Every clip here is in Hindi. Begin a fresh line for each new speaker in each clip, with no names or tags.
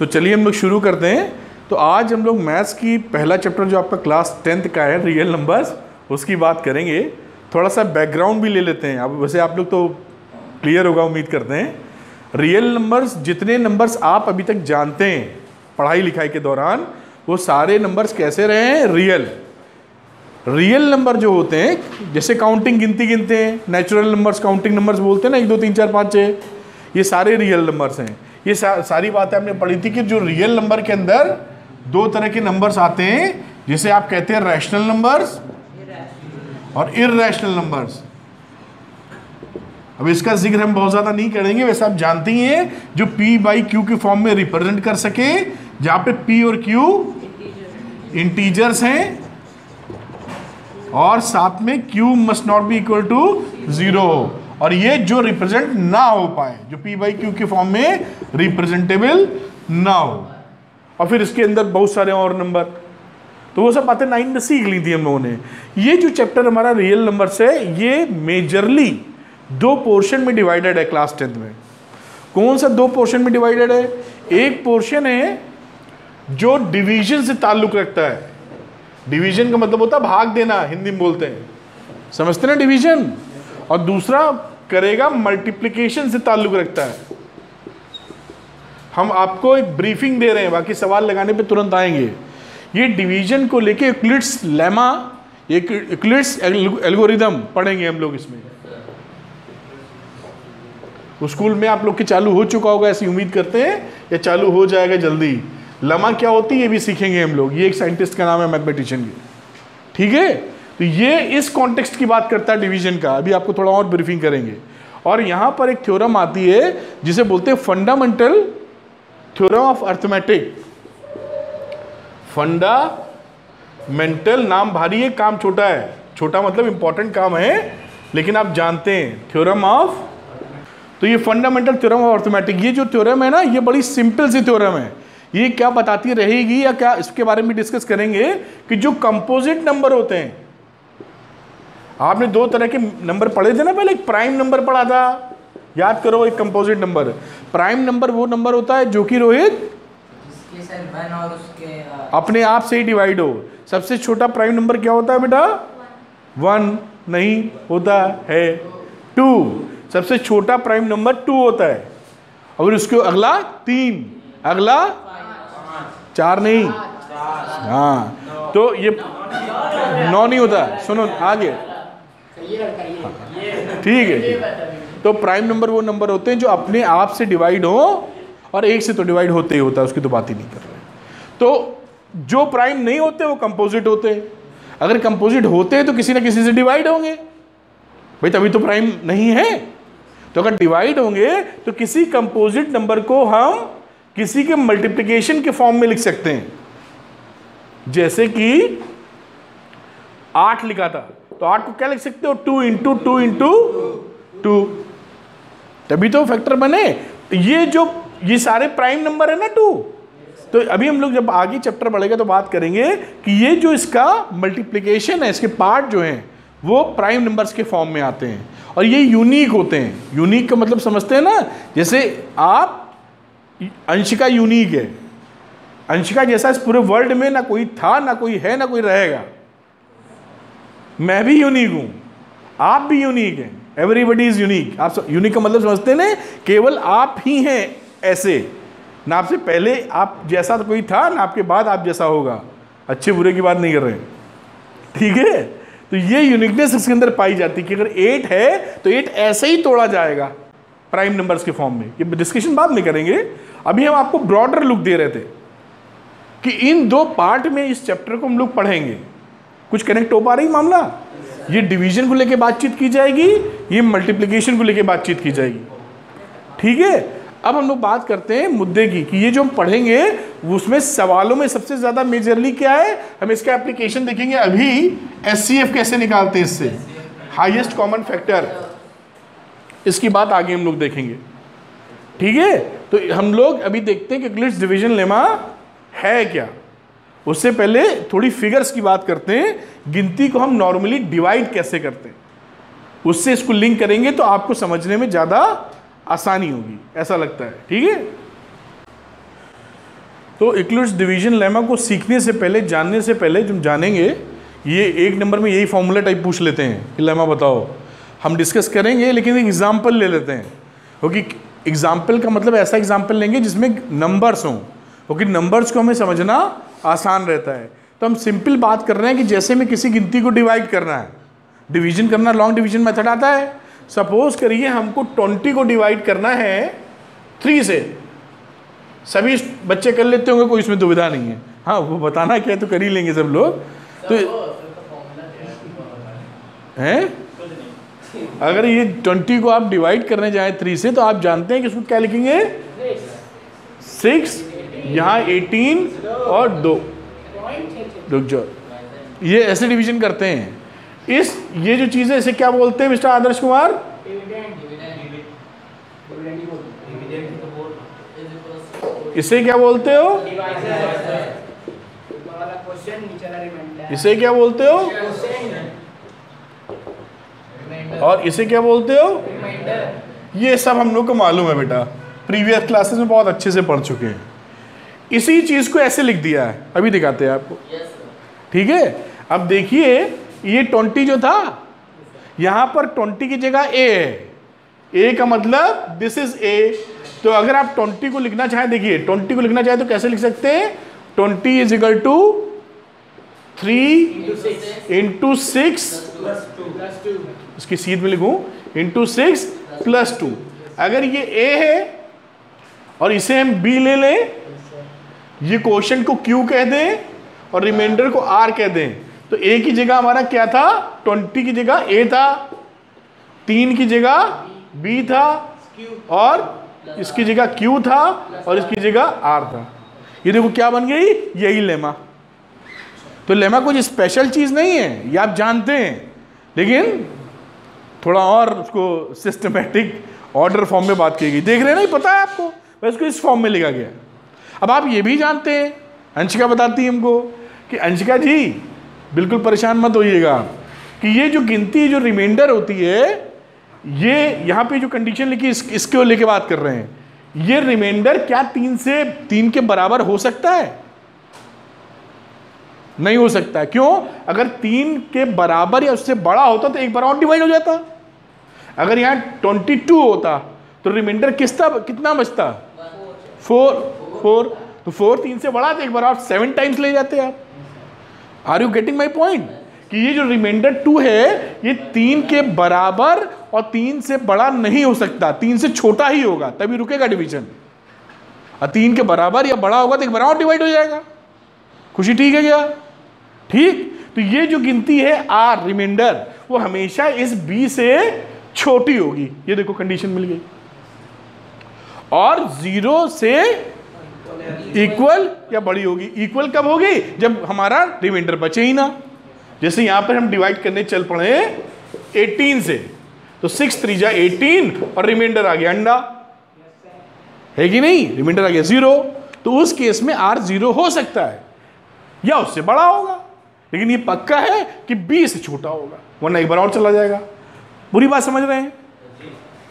तो चलिए हम लोग शुरू करते हैं। तो आज हम लोग मैथ्स की पहला चैप्टर जो आपका क्लास 10th का है, रियल नंबर्स, उसकी बात करेंगे। थोड़ा सा बैकग्राउंड भी ले लेते हैं। अब वैसे आप लोग तो क्लियर होगा उम्मीद करते हैं। रियल नंबर्स, जितने नंबर्स आप अभी तक जानते हैं पढ़ाई लिखाई के दौरान, वो सारे नंबर्स कैसे रहे हैं? रियल नंबर जो होते हैं, जैसे काउंटिंग गिनती गिनते हैं, नेचुरल नंबर्स काउंटिंग नंबर्स बोलते हैं ना, 1 2 3 4 5 6, ये सारे रियल नंबर्स हैं। ये सारी बातें हमने पढ़ी थी कि जो रियल नंबर के अंदर दो तरह के नंबर्स आते हैं, जिसे आप कहते हैं रैशनल नंबर्स और इररैशनल नंबर्स। अब इसका जिक्र हम बहुत ज़्यादा नहीं करेंगे, वैसे आप जानते ही हैं, जो P बाई Q के फॉर्म में रिप्रेजेंट कर सके, जहाँ पे P और Q इंटीजर्स हैं और साथ में Q must not be equal to 0 हो, और ये जो रिप्रेजेंट ना हो पाए, जो P बाई Q के फॉर्म में रिप्रेजेंटेबल ना हो। और फिर इसके अंदर बहुत सारे और नंबर, तो वो सब बातें 9 में सीख ली थी हम लोगों ने। ये जो चैप्टर हमारा रियल नंबर से, ये मेजरली 2 पोर्शन में डिवाइडेड है क्लास 10th में। कौन सा 2 पोर्शन में डिवाइडेड है? एक पोर्शन है जो डिवीजन से ताल्लुक रखता है। डिवीजन का मतलब होता है भाग देना, हिंदी में बोलते हैं, समझते ना डिवीजन। और दूसरा करेगा मल्टीप्लिकेशन से ताल्लुक रखता है। हम आपको एक ब्रीफिंग दे रहे हैं, बाकी सवाल लगाने पे तुरंत आएंगे। ये डिवीजन को लेके यूक्लिड्स लेमा, यूक्लिड्स एल्गोरिदम पढ़ेंगे हम लोग इसमें। स्कूल में आप लोग के चालू हो चुका होगा ऐसी उम्मीद करते हैं, या चालू हो जाएगा जल्दी। लेमा क्या होती है ये भी सीखेंगे हम लोग। ये एक साइंटिस्ट का नाम है, मैथमेटिशियन की, ठीक है। तो ये इस कॉन्टेक्स्ट की बात करता है डिवीजन का। अभी आपको थोड़ा और ब्रीफिंग करेंगे। और यहाँ पर एक थ्योरम आती है जिसे बोलते हैं fundamental theorem of arithmetic. Fundamental नाम भारी है, काम छोटा है। छोटा मतलब इंपॉर्टेंट काम है, लेकिन आप जानते हैं थ्योरम ऑफ। तो ये फंडामेंटल थ्योरम ऑफ अर्थमेटिक, ये जो थ्योरम है ना, ये बड़ी सिंपल सी थ्योरम है। ये क्या बताती रहेगी या क्या, इसके बारे में डिस्कस करेंगे कि जो कंपोजिट नंबर होते हैं, आपने 2 तरह के नंबर पढ़े थे ना पहले। एक प्राइम नंबर पढ़ा था, याद करो, एक कंपोजिट नंबर। प्राइम नंबर वो नंबर होता है जो कि रोहित अपने आप से ही डिवाइड हो। सबसे छोटा प्राइम नंबर क्या होता है बेटा? 1 नहीं होता है, 2। सबसे छोटा प्राइम नंबर 2 होता है। और उसके अगला 3, अगला 4 नहीं, हाँ। तो ये 9 नहीं होता। सुनो आगे, ठीक है। तो प्राइम नंबर वो नंबर होते हैं जो अपने आप से डिवाइड हो, और 1 से तो डिवाइड होते ही होता है, उसकी तो बात ही नहीं कर रहे। तो जो प्राइम नहीं होते वो कंपोजिट होते हैं। अगर कंपोजिट होते हैं तो किसी ना किसी से डिवाइड होंगे भाई, तभी तो प्राइम नहीं है। तो अगर डिवाइड होंगे तो किसी कंपोजिट नंबर को हम किसी के मल्टीप्लिकेशन के फॉर्म में लिख सकते हैं। जैसे कि 8 लिखा था, तो 8 को क्या लिख सकते हो? 2 इंटू 2 इंटू 2, तभी तो फैक्टर बने। ये सारे प्राइम नंबर है ना 2। तो अभी हम लोग जब आगे चैप्टर बढ़ेगा तो बात करेंगे कि ये जो इसका मल्टीप्लिकेशन है, इसके पार्ट जो हैं वो प्राइम नंबर्स के फॉर्म में आते हैं, और ये यूनिक होते हैं। यूनिक का मतलब समझते हैं ना, जैसे आप अंशिका यूनिक है, अंशिका जैसा इस पूरे वर्ल्ड में ना कोई था, ना कोई है, ना कोई रहेगा। मैं भी यूनिक हूं, आप भी यूनिक हैं, एवरीबडी इज यूनिक। आप यूनिक का मतलब समझते हैं ना, केवल आप ही हैं ऐसे, ना आपसे पहले आप जैसा तो कोई था, ना आपके बाद आप जैसा होगा। अच्छे बुरे की बात नहीं कर रहे, ठीक है। तो ये यूनिकनेस इसके अंदर पाई जाती है कि अगर 8 है तो 8 ऐसे ही तोड़ा जाएगा प्राइम नंबर्स के फॉर्म में। ये डिस्कशन बाद में करेंगे। अभी हम आपको ब्रॉडर लुक दे रहे थे कि इन 2 पार्ट में इस चैप्टर को हम लोग पढ़ेंगे। कुछ कनेक्ट हो पा रही मामला? ये डिवीजन को लेके बातचीत की जाएगी, ये मल्टीप्लिकेशन को लेके बातचीत की जाएगी, ठीक है। अब हम लोग बात करते हैं मुद्दे की कि ये जो हम पढ़ेंगे उसमें सवालों में सबसे ज़्यादा मेजरली क्या है, हम इसका एप्लीकेशन देखेंगे। अभी एचसीएफ कैसे निकालते हैं, इससे हाईएस्ट कॉमन फैक्टर, इसकी बात आगे हम लोग देखेंगे, ठीक है। तो हम लोग अभी देखते हैं कि यूक्लिड्स डिवीजन लेमा है क्या। उससे पहले थोड़ी फिगर्स की बात करते हैं। गिनती को हम नॉर्मली डिवाइड कैसे करते हैं, उससे इसको लिंक करेंगे तो आपको समझने में ज़्यादा आसानी होगी, ऐसा लगता है, ठीक है। तो यूक्लिड्स डिवीजन लेमा को सीखने से पहले, जानने से पहले जो जानेंगे, ये 1 नंबर में यही फॉर्मूला टाइप पूछ लेते हैं कि लेमा बताओ। हम डिस्कस करेंगे लेकिन एक एग्जाम्पल ले लेते हैं, क्योंकि एग्जाम्पल का मतलब ऐसा एग्जाम्पल लेंगे जिसमें नंबर्स हों, क्योंकि नंबर्स को हमें समझना आसान रहता है। तो हम सिंपल बात कर रहे हैं कि जैसे में किसी गिनती को डिवाइड करना है, डिवीजन करना, लॉन्ग डिवीजन मेथड आता है। सपोज करिए हमको 20 को डिवाइड करना है 3 से। सभी बच्चे कर लेते होंगे, कोई इसमें दुविधा नहीं है। हाँ, वो बताना क्या है तो कर ही लेंगे सब लोग। तो हैं, अगर ये 20 को आप डिवाइड करने जाए 3 से, तो आप जानते हैं कि इसको क्या लिखेंगे, 6, यहाँ 18 और 2। रुक जाओ, ये ऐसे डिवीजन करते हैं। ये जो चीज़ है इसे क्या बोलते हैं मिस्टर आदर्श कुमार? इसे क्या बोलते हो? इसे क्या बोलते हो? और इसे क्या बोलते हो? ये सब हम लोग को मालूम है बेटा, प्रीवियस क्लासेस में बहुत अच्छे से पढ़ चुके हैं। इसी चीज को ऐसे लिख दिया है, अभी दिखाते हैं आपको। ठीक है, अब देखिए ये 20 जो था, यहां पर 20 की जगह ए है। ए का मतलब दिस इज ए। तो अगर आप 20 को लिखना चाहें, देखिए 20 को लिखना चाहें तो कैसे लिख सकते हैं? 20 इज इक्वल टू 3 इंटू 6, इसकी सीध में लिखूं, इंटू 6 प्लस 2। अगर ये ए है और इसे हम बी ले लें, ये क्वेश्चन को क्यू कह दें और रिमाइंडर को आर कह दें, तो ए की जगह हमारा क्या था? 20 की जगह ए था, 3 की जगह बी था, और इसकी जगह क्यू था, और इसकी जगह आर था। ये देखो क्या बन गई, यही लेमा। तो लेमा कुछ स्पेशल चीज नहीं है, ये आप जानते हैं, लेकिन थोड़ा और उसको सिस्टमेटिक ऑर्डर फॉर्म में बात की गई। देख रहे हैं ना, पता है आपको, बस इसको इस फॉर्म में लिखा गया। अब आप ये भी जानते हैं, अंशिका बताती है हमको कि अंशिका जी बिल्कुल परेशान मत होइएगा कि ये जो गिनती, जो रिमाइंडर होती है, ये यहाँ पे जो कंडीशन लिखी इसको लेके बात कर रहे हैं, ये रिमाइंडर क्या 3 के बराबर हो सकता है? नहीं हो सकता है। क्यों? अगर 3 के बराबर या उससे बड़ा होता तो एक बार और डिवाइड हो जाता। अगर यहाँ 22 होता तो रिमाइंडर कितना बचता? 4। तो 4 3 से बड़ा, तो एक बार आप 7 टाइम्स ले जाते आप। Are you getting my point? कि ये जो रिमाइंडर 2 है, ये 3 के बराबर और 3 से बड़ा नहीं हो सकता, 3 से छोटा ही होगा, तभी रुकेगा डिवीजन। और 3 के बराबर या बड़ा होगा तो एक बार और डिवाइड हो जाएगा। खुशी ठीक है क्या? ठीक। तो ये जो गिनती है आर, रिमाइंडर, वो हमेशा इस बी से छोटी होगी। ये देखो कंडीशन मिल गई। और 0 से इक्वल या बड़ी होगी। इक्वल कब होगी? जब हमारा रिमाइंडर बचे ही ना। जैसे यहां पर हम डिवाइड करने चल पड़े 18 से, तो 6 3 जा 18 और रिमाइंडर आ गया अंडा, है कि नहीं? रिमाइंडर आ गया 0। तो उस केस में आर 0 हो सकता है या उससे बड़ा होगा, लेकिन ये पक्का है कि बी से छोटा होगा, वरना एक बार और चला जाएगा। पूरी बात समझ रहे हैं?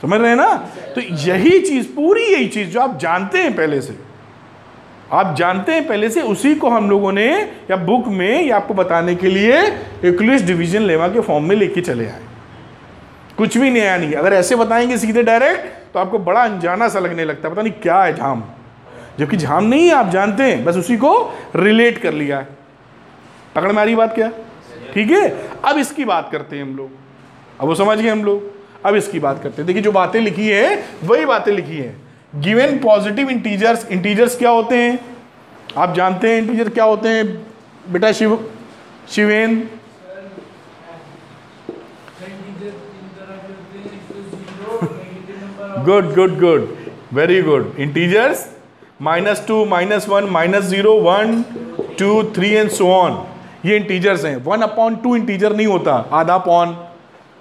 समझ रहे हैं ना? तो यही चीज, पूरी यही चीज जो आप जानते हैं पहले से, आप जानते हैं पहले से, उसी को हम लोगों ने या बुक में या आपको बताने के लिए यूक्लिड्स डिवीजन लेमा के फॉर्म में लेके चले आए। कुछ भी नया नहीं। अगर ऐसे बताएंगे सीधे डायरेक्ट तो आपको बड़ा अनजाना सा लगने लगता है, पता नहीं क्या है झाम, जबकि झाम नहीं है, आप जानते हैं, बस उसी को रिलेट कर लिया है। पकड़ में आ रही बात क्या? ठीक है। अब इसकी बात करते हैं हम लोग, अब वो समझ गए हम लोग। अब इसकी बात करते हैं। देखिए जो बातें लिखी है वही बातें लिखी है। गिवन पॉजिटिव इंटीजर्स, इंटीजर्स क्या होते हैं आप जानते हैं? इंटीजर क्या होते हैं बेटा? Shiven, good good good, very good. Integers -2, -1, -0, 1, 2, 3 and so on, ये इंटीजर्स हैं। 1/2 इंटीजर नहीं होता, आधा पॉन,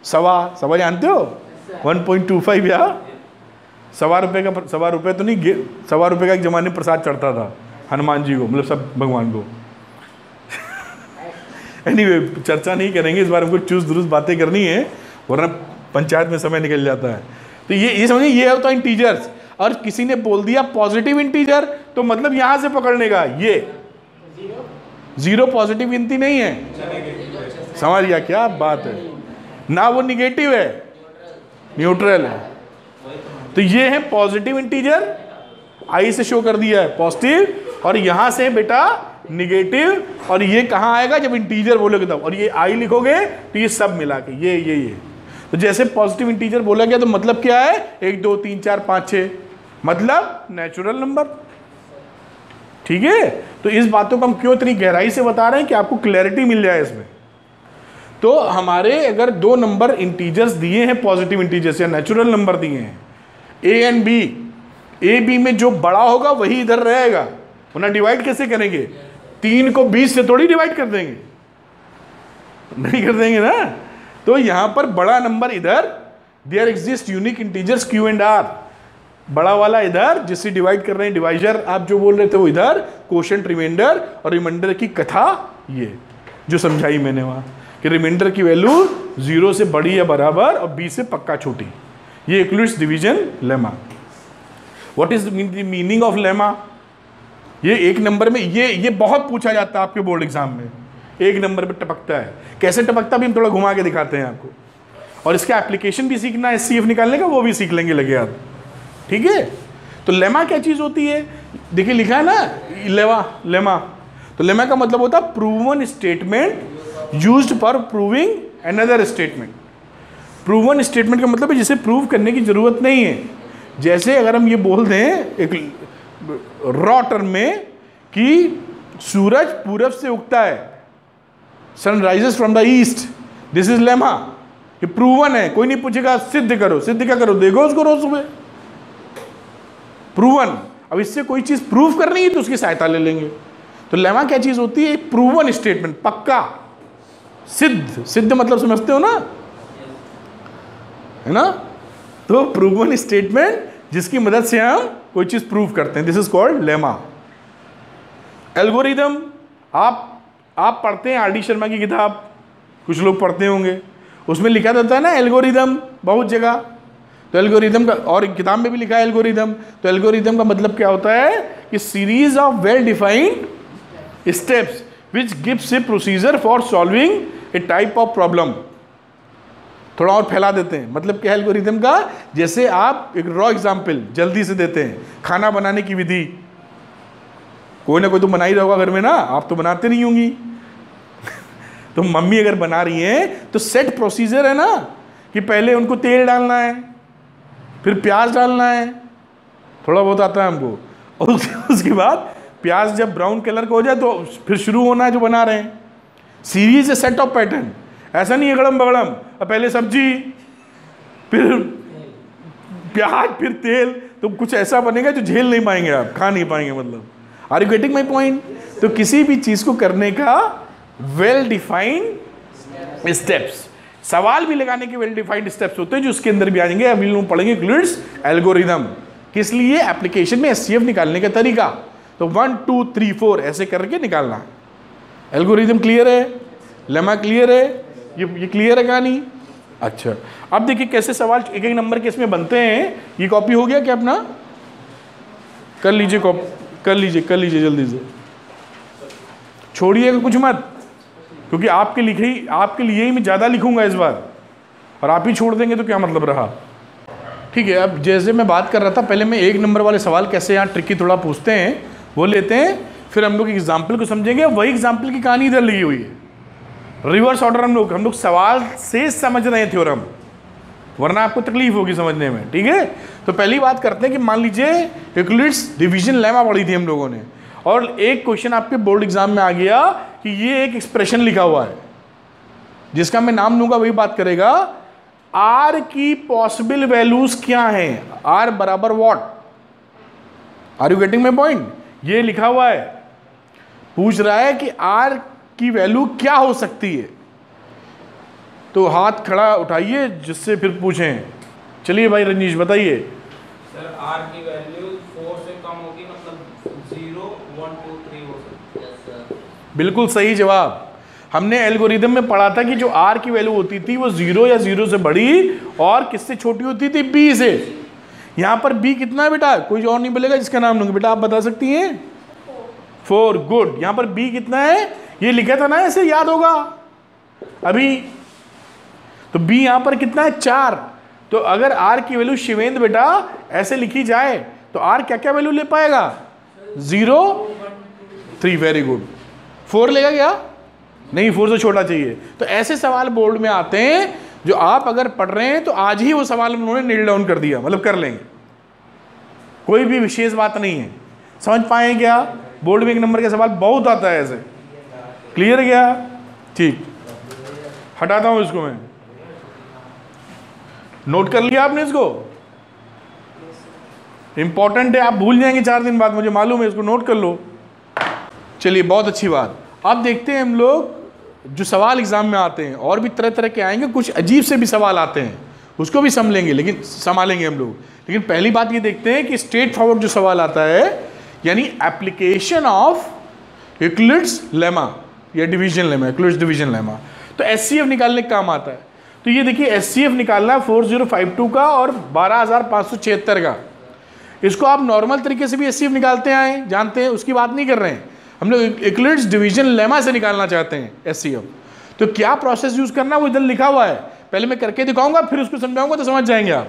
सवा जानते हो? 1.25 या ₹1.25 का, ₹1.25 तो नहीं, ₹1.25 का एक जमाने में प्रसाद चढ़ता था हनुमान जी को, मतलब सब भगवान को। एनीवे चर्चा नहीं करेंगे इस बार, हमको चूस दुरुस्त बातें करनी है, वरना पंचायत में समय निकल जाता है। तो ये समझिए, ये होता है इंटीजर्स। और किसी ने बोल दिया पॉजिटिव इंटीजर, तो मतलब यहां से पकड़ने का, ये जीरो पॉजिटिव गिनती नहीं है, समझ गया क्या बात है ना, वो निगेटिव है, न्यूट्रल है। तो ये है पॉजिटिव इंटीजर, आई से शो कर दिया है पॉजिटिव, और यहां से बेटा निगेटिव, और ये कहां आएगा जब इंटीजर बोलोगे तब, और ये आई लिखोगे तो ये सब मिला के ये। तो जैसे पॉजिटिव इंटीजर बोला गया तो मतलब क्या है, 1 2 3 4 5 6, मतलब नेचुरल नंबर। ठीक है, तो इस बातों को हम क्यों इतनी गहराई से बता रहे हैं कि आपको क्लैरिटी मिल जाए इसमें। तो हमारे अगर 2 नंबर इंटीजर्स दिए हैं, पॉजिटिव इंटीजर्स या नेचुरल नंबर दिए हैं, A and B, A B में जो बड़ा होगा वही इधर रहेगा, वरना डिवाइड कैसे करेंगे, 3 को 20 से थोड़ी डिवाइड कर देंगे, नहीं कर देंगे ना। तो यहां पर बड़ा नंबर इधर, there exist unique integers Q and R, बड़ा वाला इधर जिससे डिवाइड कर रहे हैं, डिवाइजर आप जो बोल रहे थे वो इधर, क्वोशिएंट रिमाइंडर, और रिमाइंडर की कथा ये जो समझाई मैंने वहां कि रिमाइंडर की वैल्यू 0 से बड़ी या बराबर और b से पक्का छोटी, ये Euclid's division lemma. What is the meaning of lemma? ये एक नंबर में ये बहुत पूछा जाता है आपके बोर्ड एग्जाम में, एक नंबर पे टपकता है, कैसे टपकता भी हम थोड़ा घुमा के दिखाते हैं आपको, और इसका एप्लीकेशन भी सीखना है, एचसीएफ निकालने का वो भी सीख लेंगे लगे आप। ठीक है, तो लेमा क्या चीज होती है, देखिए लिखा है ना लेमा, तो लेमा का मतलब होता है proven statement used for proving another statement. Proven statement का मतलब है जिसे प्रूव करने की जरूरत नहीं है। जैसे अगर हम ये बोल दें एक रॉ टर्म में कि सूरज पूरब से उगता है, sun rises from the east, this is lemma, ये प्रूवन है, कोई नहीं पूछेगा सिद्ध करो, सिद्ध क्या करो, देखो उसको रोज सुबह, प्रूवन। अब इससे कोई चीज प्रूव करनी है तो उसकी सहायता ले लेंगे। तो लेमा क्या चीज होती है, प्रूवन स्टेटमेंट, पक्का सिद्ध, सिद्ध मतलब समझते हो ना, है ना। तो प्रूवन स्टेटमेंट जिसकी मदद से हम कोई चीज प्रूव करते हैं, this is called lemma. Algorithm, आप पढ़ते हैं आर डी शर्मा की किताब, कुछ लोग पढ़ते होंगे, उसमें लिखा रहता है ना एल्गोरिदम बहुत जगह। तो एल्गोरिदम का, और किताब में भी लिखा है एल्गोरिदम। तो एल्गोरिदम का मतलब क्या होता है कि series of well defined steps which gives A procedure for solving A type of problem. थोड़ा और फैला देते हैं, मतलब क्या एल्गोरिदम का, जैसे आप एक रॉ एग्जाम्पल जल्दी से देते हैं, खाना बनाने की विधि, कोई ना कोई तो बना ही रहा होगा घर में ना, आप तो बनाते नहीं होंगी तो मम्मी अगर बना रही है तो सेट प्रोसीजर है ना, कि पहले उनको तेल डालना है, फिर प्याज डालना है, थोड़ा बहुत आता है हमको, और उसके बाद प्याज जब ब्राउन कलर का हो जाए तो फिर शुरू होना है जो बना रहे हैं। Series A set of pattern, ऐसा नहीं अगड़म बगड़म, पहले सब्जी फिर प्याज फिर तेल, तो कुछ ऐसा बनेगा जो झेल नहीं पाएंगे आप, खा नहीं पाएंगे, मतलब are you getting my point. तो किसी भी चीज को करने का वेल डिफाइंड स्टेप्स, सवाल भी लगाने के वेल डिफाइंड स्टेप्स होते हैं जो उसके अंदर भी आ जाएंगे। अभी लोग पढ़ेंगे यूक्लिड्स एल्गोरिदम, किस लिए, एप्लीकेशन में एचसीएफ निकालने का तरीका। तो 1 2 3 4 ऐसे करके निकालना है। एल्गोरिदम क्लियर है, लेमा क्लियर है, ये क्लियर है कहानी। अच्छा, अब देखिए कैसे सवाल एक एक नंबर के इसमें बनते हैं। ये कॉपी हो गया क्या अपना, कर लीजिए कॉपी, कर लीजिए जल्दी से, छोड़िएगा कुछ मत, क्योंकि आपके लिए ही मैं ज़्यादा लिखूंगा इस बार, और आप ही छोड़ देंगे तो क्या मतलब रहा। ठीक है, अब जैसे मैं बात कर रहा था, पहले मैं एक नंबर वाले सवाल कैसे यहाँ ट्रिकी थोड़ा पूछते हैं वो लेते हैं, फिर हम लोग एग्जाम्पल को समझेंगे। वही एग्जाम्पल की कहानी इधर लगी हुई है, रिवर्स ऑर्डर हम लोग सवाल से समझ रहे हैं थ्योरम, वरना आपको तकलीफ होगी समझने में। ठीक है, तो पहली बात करते हैं कि मान लीजिए यूक्लिड्स डिवीजन लेमा पढ़ी थी हम लोगों ने, और एक क्वेश्चन आपके बोर्ड एग्जाम में आ गया कि ये एक एक्सप्रेशन लिखा हुआ है जिसका मैं नाम लूंगा, वही बात करेगा। आर की पॉसिबल वैल्यूज क्या हैं, आर बराबर what, are you getting my point. ये लिखा हुआ है, पूछ रहा है कि आर की वैल्यू क्या हो सकती है। तो हाथ खड़ा उठाइए जिससे फिर पूछें। चलिए भाई रंजीश बताइए।
सर आर की वैल्यू 4 से कम होगी, मतलब 0 1 2 3 हो सकती है।
बिल्कुल सही जवाब। हमने एल्गोरिदम में पढ़ा था कि जो आर की वैल्यू होती थी वो 0 या 0 से बड़ी और किससे छोटी होती थी, बी से। यहाँ पर बी कितना है बेटा, कोई और नहीं बोलेगा जिसका नाम लूंगी, बेटा आप बता सकती हैं 4, गुड। यहाँ पर बी कितना है, ये लिखा था ना, ऐसे याद होगा अभी, तो बी यहाँ पर कितना है 4। तो अगर आर की वैल्यू शिवेंद्र बेटा ऐसे लिखी जाए तो आर क्या क्या वैल्यू ले पाएगा, 0, 3, वेरी गुड। 4 लेगा क्या, नहीं 4 से छोटा चाहिए। तो ऐसे सवाल बोर्ड में आते हैं जो आप अगर पढ़ रहे हैं तो आज ही वो सवाल उन्होंने नील डाउन कर दिया, मतलब कर लेंगे, कोई भी विशेष बात नहीं है। समझ पाए क्या, बोर्ड में 1 नंबर का सवाल बहुत आता है ऐसे, क्लियर क्या, ठीक। हटाता हूं इसको मैं, नोट कर लिया आपने इसको, इंपॉर्टेंट है, आप भूल जाएंगे 4 दिन बाद, मुझे मालूम है, इसको नोट कर लो। चलिए बहुत अच्छी बात। अब देखते हैं हम लोग जो सवाल एग्जाम में आते हैं, और भी तरह तरह के आएंगे, कुछ अजीब से भी सवाल आते हैं, उसको भी संभालेंगे, लेकिन संभालेंगे हम लोग। लेकिन पहली बात ये देखते हैं कि स्ट्रेट फॉरवर्ड जो सवाल आता है, यानी एप्लीकेशन ऑफ यूक्लिड्स लेमा या division lemma, Euclid's division lemma, तो एचसीएफ निकालने का काम आता है। तो ये देखिए एचसीएफ निकालना है 4052 का और 12576 का। इसको आप नॉर्मल तरीके से भी एचसीएफ निकालते आए, जानते हैं, उसकी बात नहीं कर रहे हैं, हम लोग यूक्लिड्स डिवीजन लेमा से निकालना चाहते हैं एचसीएफ। तो क्या प्रोसेस यूज करना वो इधर लिखा हुआ है, पहले मैं करके दिखाऊंगा फिर उसको समझाऊंगा तो समझ जाएंगे आप।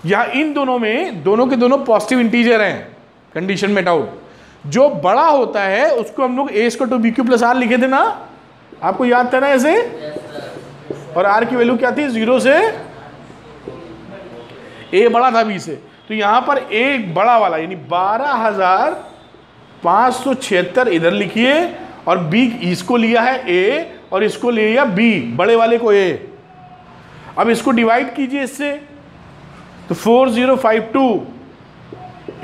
यहाँ इन दोनों में दोनों के दोनों पॉजिटिव इंटीजर हैं, कंडीशन में डाउट, जो बड़ा होता है उसको हम लोग A square to B Q plus R लिखे थे ना, आपको याद था ना ऐसे, और आर की वैल्यू क्या थी, 0 से ए बड़ा था बी से। तो यहां पर ए बड़ा वाला यानी 12576 इधर लिखिए, और बी इसको लिया है ए और इसको लिया बी, बड़े वाले को ए। अब इसको डिवाइड कीजिए इससे, तो 4052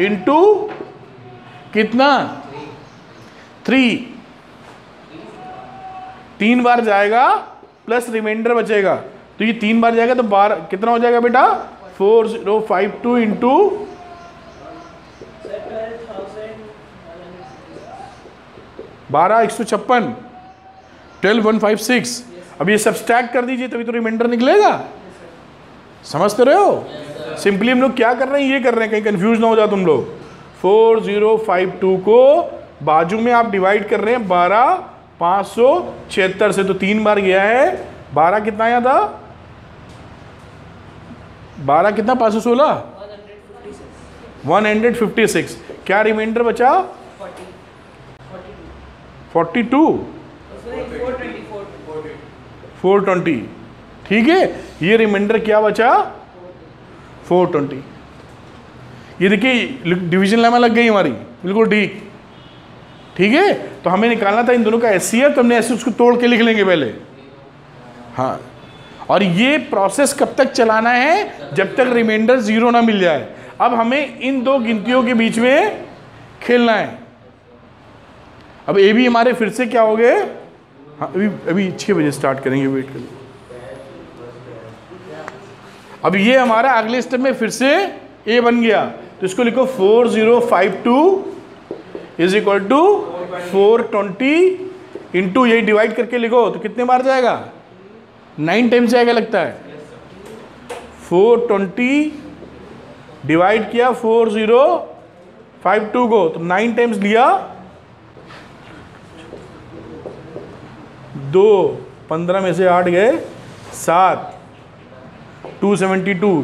इंटू कितना 3, 3 बार जाएगा प्लस रिमाइंडर बचेगा, तो ये 3 बार जाएगा तो 12 कितना हो जाएगा बेटा, 4052 इंटू 12156, 12156। अब ये सब्सट्रैक्ट कर दीजिए तभी तो रिमाइंडर निकलेगा, समझते रहे हो। सिंपली हम लोग क्या कर रहे हैं, ये कर रहे हैं, कहीं कंफ्यूज ना हो जाए तुम लोग। 4052 को बाजू में आप डिवाइड कर रहे हैं 12576 से, तो 3 बार गया है, 12 कितना आया था, 12 कितना 516, 156। क्या रिमाइंडर बचा, 42, 420, ठीक है। ये रिमाइंडर क्या बचा, 420। ये देखिए डिवीजन लेमा लग गई हमारी, बिल्कुल ठीक है। तो हमें निकालना था इन दोनों का एचसीएफ, तो हमने ऐसे उसको तोड़ के लिख लेंगे पहले, हाँ। और ये प्रोसेस कब तक चलाना है, जब तक रिमाइंडर 0 ना मिल जाए। अब हमें इन दो गिनतियों के बीच में खेलना है। अब ए भी हमारे फिर से क्या हो गए, हाँ अभी 6 बजे स्टार्ट करेंगे, वेट करिए। अब ये हमारा अगले स्टेप में फिर से ए बन गया, तो इसको लिखो 4052 इज इक्वल टू 420 इंटू, यही डिवाइड करके लिखो तो कितने बार जाएगा, 9 टाइम्स जाएगा लगता है। 420 डिवाइड किया 4052 को, तो 9 टाइम्स लिया, 2, 15 में से 8 गए 7, 272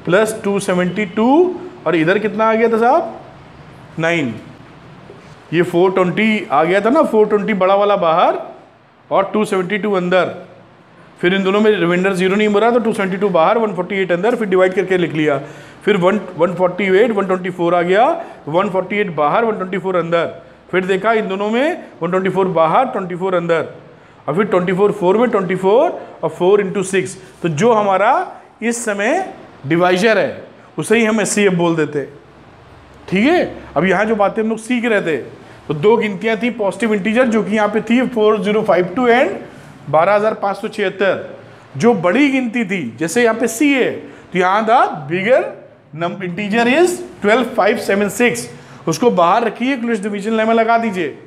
प्लस 272, और इधर कितना आ गया था साहब, 9। ये 420 आ गया था ना, 420 बड़ा वाला बाहर और 272 अंदर, फिर इन दोनों में रिमाइंडर 0 नहीं बना तो 272 बाहर, 148 अंदर, फिर डिवाइड करके लिख लिया, फिर 148 124 आ गया, 148 बाहर 124 अंदर, फिर देखा इन दोनों में 124 बाहर 24 अंदर, और फिर 24 4 में 24 और 4 इंटू 6। तो जो हमारा इस समय डिवाइजर है उसे ही हम एचसीएफ बोल देते, ठीक है। अब यहाँ जो बातें हम लोग सीख रहे थे, तो 2 गिनतियाँ थी पॉजिटिव इंटीजर जो कि यहाँ पे थी 4052 एंड 12576। जो बड़ी गिनती थी जैसे यहाँ पे सी है, तो यहाँ था बिगर नंबर इंटीजर इज 12576, उसको बाहर रखिए, क्लोज डिवीजन लेमा लगा दीजिए,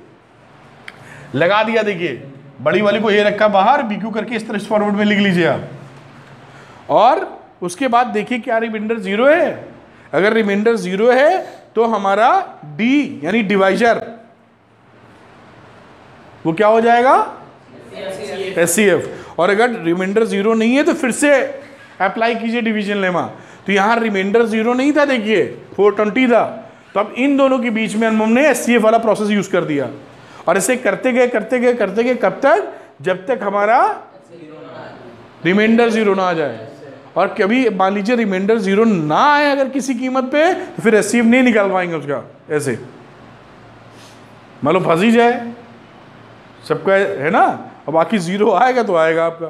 लगा दिया। देखिए बड़ी वाली को ये रखा बाहर, बीक्यू करके इस तरह फॉरवर्ड में लिख लीजिए आप, और उसके बाद देखिए क्या रिमाइंडर 0 है। अगर रिमाइंडर 0 है तो हमारा डी यानी डिवाइजर वो क्या हो जाएगा, एचसीएफ। और अगर रिमाइंडर 0 नहीं है तो फिर से अप्लाई कीजिए डिवीजन लेमा। तो यहाँ रिमाइंडर 0 नहीं था, देखिए 420 था, तो अब इन दोनों के बीच में हमने एचसीएफ वाला प्रोसेस यूज कर दिया। और ऐसे करते गए कब तक, जब तक हमारा रिमाइंडर 0 ना आ जाए। और कभी मान लीजिए रिमाइंडर 0 ना आए अगर किसी कीमत पे, तो फिर एचसीएफ नहीं निकाल पाएंगे उसका। ऐसे मतलब फंस ही जाए सबका, है ना। और बाकी 0 आएगा तो आएगा आपका,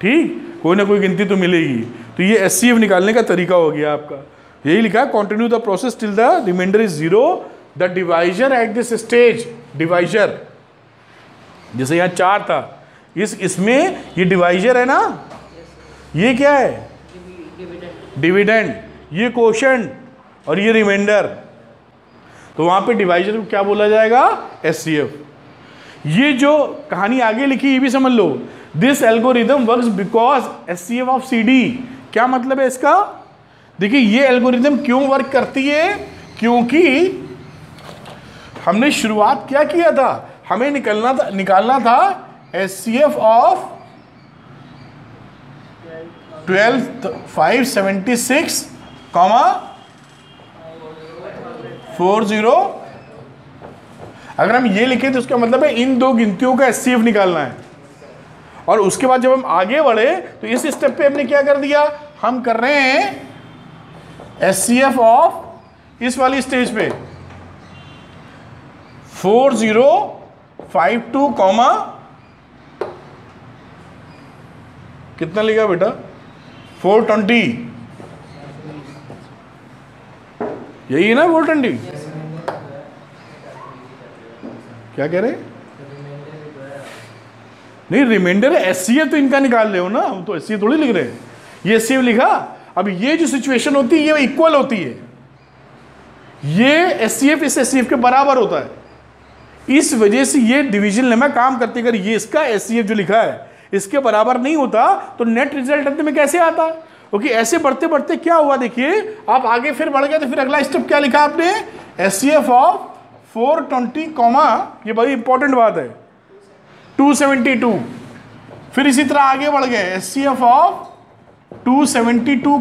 ठीक, कोई ना कोई गिनती तो मिलेगी। तो ये एचसीएफ निकालने का तरीका हो गया आपका। यही लिखा है, continue the process till the remainder is 0, the divisor at this stage. Divisor जैसे यहाँ 4 था, इसमें ये डिवाइजर है ना, ये क्या है, डिविडेंड, ये कोशेंट और ये रिमाइंडर। तो वहां पे डिवाइजर को क्या बोला जाएगा, एचसीएफ। ये जो कहानी आगे लिखी ये भी समझ लो, this algorithm works because HCF of CD. क्या मतलब है इसका, देखिए ये एल्गोरिदम क्यों वर्क करती है, क्योंकि हमने शुरुआत क्या किया था, हमें निकालना था एचसीएफ ऑफ 12,576, 40। अगर हम ये लिखें तो उसका मतलब है इन दो गिनतियों का एचसीएफ निकालना है। और उसके बाद जब हम आगे बढ़े तो इस स्टेप पे हमने क्या कर दिया, हम कर रहे हैं एचसीएफ ऑफ इस वाली स्टेज पे 4052, कितना लिखा बेटा, 420, यही है ना 420। क्या कह रहे, नहीं रिमाइंडर है, एचसीएफ तो इनका निकाल रहे हो ना, हम तो एचसीएफ थोड़ी लिख रहे हैं, ये एचसीएफ लिखा। अब ये जो सिचुएशन होती है ये इक्वल होती है, ये एचसीएफ इस एचसीएफ के बराबर होता है। इस वजह से ये डिवीजन लेमा काम करते, अगर ये इसका एचसीएफ जो लिखा है इसके बराबर नहीं होता तो नेट रिजल्ट अंत में कैसे आता। क्योंकि ऐसे बढ़ते बढ़ते क्या हुआ, देखिए आप आगे फिर बढ़ गए तो फिर अगला स्टेप क्या लिखा आपने, एचसीएफ ऑफ 420, ये बड़ी इंपॉर्टेंट बात है, 272। फिर इसी तरह आगे बढ़ गए, एचसीएफ ऑफ 272,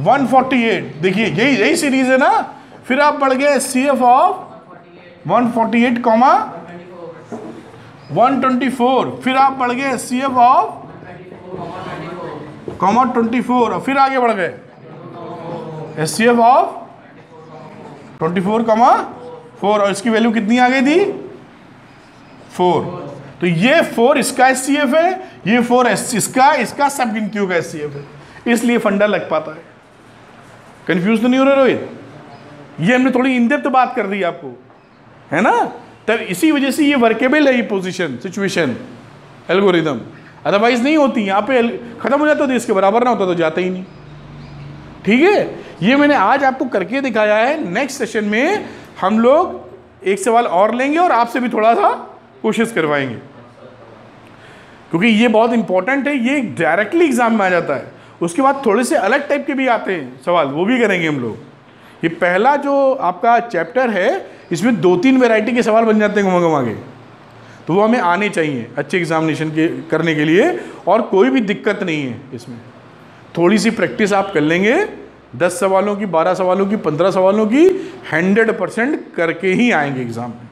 148। देखिए यही सीरीज है ना। फिर आप बढ़ गए एचसीएफ ऑफ 148, 124। फिर आप बढ़ गए एचसीएफ ऑफ 24, और फिर आगे बढ़ गए एचसीएफ ऑफ 24, 4, और इसकी वैल्यू कितनी आ गई थी, 4। तो ये 4 इसका एचसीएफ है, ये 4 इसका सब गिनतियों का एचसीएफ है, इसलिए फंडा लग पाता है। कंफ्यूज तो नहीं हो रहे रोहित, ये हमने थोड़ी इन डेप्थ बात कर दी आपको, है ना। तब इसी वजह से ये वर्केबल है, ये पोजीशन सिचुएशन एल्गोरिदम, अदरवाइज नहीं होती। यहाँ पे खत्म हो जाता तो इसके बराबर ना होता तो जाता ही नहीं, ठीक है। ये मैंने आज आपको करके दिखाया है। नेक्स्ट सेशन में हम लोग एक सवाल और लेंगे और आपसे भी थोड़ा सा कोशिश करवाएंगे, क्योंकि ये बहुत इंपॉर्टेंट है, ये डायरेक्टली एग्जाम में आ जाता है। उसके बाद थोड़े से अलग टाइप के भी आते हैं सवाल, वो भी करेंगे हम लोग। ये पहला जो आपका चैप्टर है इसमें 2-3 वैरायटी के सवाल बन जाते हैं घुमा के, तो वो हमें आने चाहिए अच्छे एग्जामिनेशन के करने के लिए, और कोई भी दिक्कत नहीं है इसमें। थोड़ी सी प्रैक्टिस आप कर लेंगे, 10 सवालों की, 12 सवालों की, 15 सवालों की 100% करके ही आएंगे एग्ज़ाम में।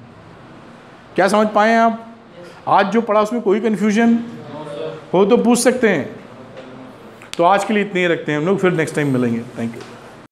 क्या समझ पाए आप? आज जो पढ़ा उसमें कोई कन्फ्यूजन हो तो पूछ सकते हैं। तो आज के लिए इतने ही रखते हैं हम लोग, फिर नेक्स्ट टाइम मिलेंगे। Thank you.